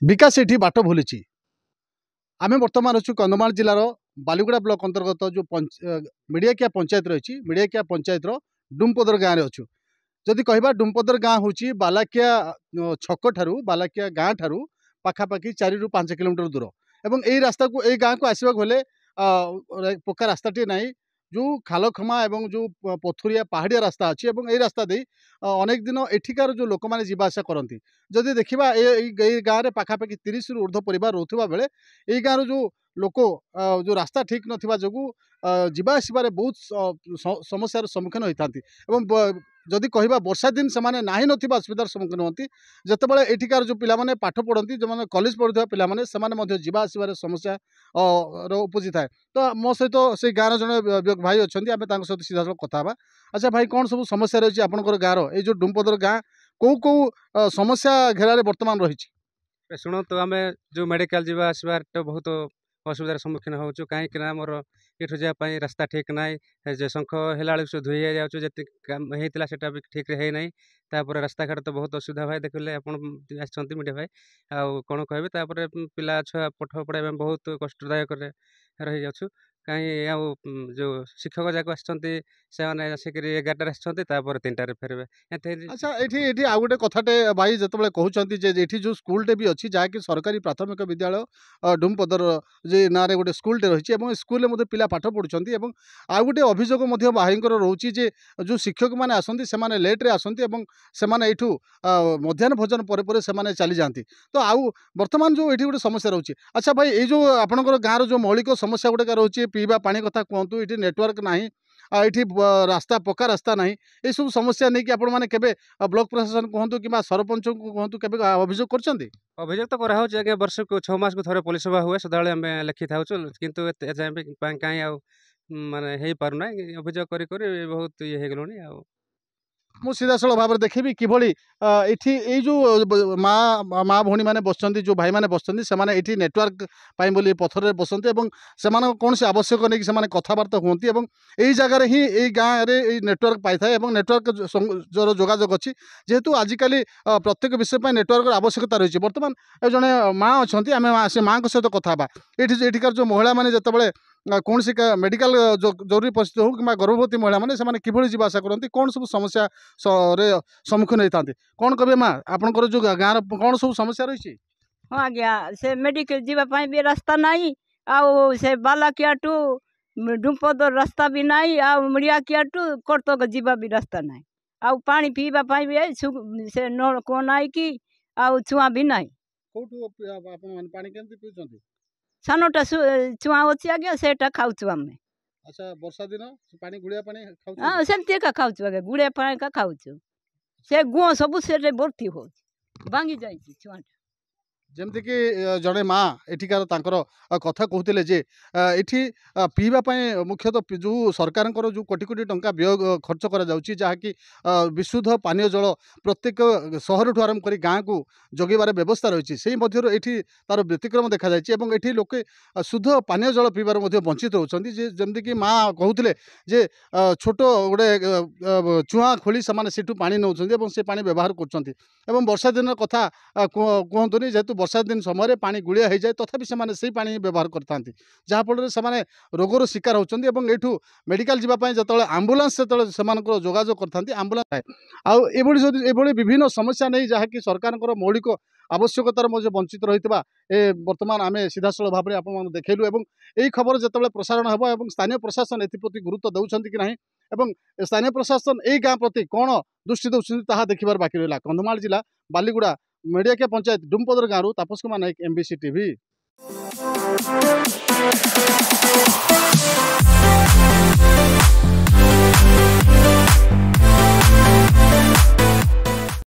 विकास ये बाट भूली आम बर्तमान अच्छु कंधमाल जिलार बालीगुड़ा ब्लॉक अंतर्गत जो मिडियाकिया पंचायत रही मिडियाकिया पंचायत डुमपदर गाँव में अच्छु जदि कह डुमपदर गाँ हूँ बालाकिया छक ठारू बालाकिया गाँ ठारू पाखापाखि 4 ରୁ 5 किलोमीटर दूर एवं यही रास्ता को यही गाँव को आसवाक हेले पक्का रास्ताटे ना जो खालखमा एवं जो पथुरिया पहाड़िया रास्ता अच्छी और यही रास्ता दे अनेक दिन एठिकार जो लोक मैंने जावासा करती जदि देखा ये गाँव में पाखापाखि 30 ରୁ ऊर्ध्व परिवार रोकवा बेले यही गाँव जो लोक जो रास्ता ठीक नथिबा जोगु जीवा आसबार बहुत समस्यार सम्मुखीन होता जदि कहवा वर्षा दिन से नाही नथिबा असुविधार सम्मुखीन होती जितेबाला एठिकार जो पिलामाने पाठ पढ़ती जो मैंने कॉलेज पढ़ुवा पिलामाने सेमाने जीवा आसबार समस्या उपजी थाए तो मो सहित से गाँव जड़े भाई अच्छा आम सहित सीधा सड़क कथा अच्छा भाई कौन सब समस्या रही है आपंकर गाँव ये जो डुमपदर गाँ कौ कौ समस्या घेरारे बर्तमान रही शुणु तो आम जो मेडिकल जावा आसबार तो बहुत असुविधार सम्मुखीन होचु कहीं मोर ये जावाई रास्ता ठीक ना जो शंख है से धोई जाता से ठीक है ना तापर रास्ता घाट तो बहुत असुविधा भाई देखिए आप मीडिया भाई आउ कौन कहे पिला छुआ पाठ पढ़ाई बहुत कष्टदायक रही जाऊँ कहीं आउ जो शिक्षक जाक आसिक 11टार आसपर 3टार फेरबे। अच्छा ये आउ गोटे कथाटे भाई जो कहते ये जो स्कूलटे भी अच्छी जहाँकि सरकारी प्राथमिक विद्यालय डुमपदर जे ना गोटे स्कूलटे रही है स्कूल में पिला पाठ पढ़ुंट आउ गोटे अभियोग भाई रोचे जे जो शिक्षक मैंने आसती से लेट्रे आसती से मध्याह्न भोजन पर से चली जाती तो आउ बर्तमान जो ये गोटे समस्या रोचे। अच्छा भाई ये जो आपंकर गाँव जो मौलिक समस्या गुड़ाक रोचे पीवा पानी कथा कहतु ये नेटवर्क ना ये रास्ता पक्का रास्ता ना ये सब समस्या नहीं कि आपण मैंने केबे ब्लॉक प्रशासन कहतु कि सरपंच को कहतु केबे अभियोग करछंती अभियोग तो करा होचे आगे वर्ष को 6 मास को थोड़े पुलिस सभा हुए सदाले आम लिखि था किंतु कहीं आ माने हे पारुना अभियोग करी करी बहुत ये हे गलोनी आ मु सीधासल भाव में देखी किभली ये जो माँ भौणी मैंने बसती जो भाई मैंने बसती से ये नेटवर्क बोली पथर बसते से कौन से आवश्यक नहीं कि कथबार्ता होती यही जगार ही यही गाँव में नेटवर्क पाई था नेटवर्क जो जोगाजोग अच्छी जेहेतु आजिकल प्रत्येक विषय नेटवर्क आवश्यकता रही है बर्तमान जड़े माँ अच्छा आम से माँ सहित कथा ये जो महिला मैंने जितेबाला कौन सी मेडिकल जरूरी परिस्थिति हो कि गर्भवती महिला मैंने से किभली जीवासा करती कौन सब समस्या सम्मुखीन होता कौन कहे माँ आपंकर जो गाँव कौन सब समस्या रही हाँ आज्ञा से मेडिकल जीवाई भी रास्ता नहीं आउ से बालाकिया टू डुमपदर रास्ता भी नहीं आउ मिडियाकिया टू कटक जीवा भी रास्ता नहीं आउ पानी पीवा भी से नलक नाई कि आउ छुआ भी नहीं पानी केमती पीउछंती सानोटा छुआ अच्छी आज्ञा सेटा खाऊँ आम। अच्छा वर्षा दिन पानी गुड़िया पानी खाऊ हाँ सेमती का खाऊँ आगे गुड़िया पानी का खाऊँ से गुआ सब से भर्ती हो भांगी जाए छुआ जमती कि जड़े माँ एठिकार तांकर कथा कहते जे एठी पीवाई मुख्यतः जो सरकार जो कोटी कोटी टंका व्यय खर्च करा जाउची जहाँकि विशुद्ध पानीय जल प्रत्येक सहर ठू आरंभ कर गाँव को जगेबार व्यवस्था रही से मध्य एठी तार व्यतिक्रम देखा जाए एठी लोके शुद्ध पानीय जल पीबार वंचित होती जमती कि माँ कहते जे छोट गोटे चुआ खोली से पानी नौ से पानी व्यवहार कर वर्षा दिन कथा कहतुनि जेहेतु वर्षा दिन समय पानी गुड़िया हो जाए तथापि से पानी व्यवहार करते जहाँफल से रोगर शिकार होती एठू मेडिकल जावाई जो आम्बुलांस से जोगाजोग करते आम्बुलांस आउे विभिन्न समस्या नहीं जहाँकि सरकार मौलिक आवश्यकतार वंचित रही बर्तमान आम सीधासल भाव में आप देखलु यही खबर जो प्रसारण हम स्थानीय प्रशासन एप्रति गुरुत्व दौरान कि ना स्थानीय प्रशासन यही गाँव प्रति कौन दृष्टि दौरान देखिबार बाकी रहा। कंधमाल जिला बालीगुड़ा मिडियाकिया पंचायत डुमपदर गाँव तापस कुमार नायक MBC TV।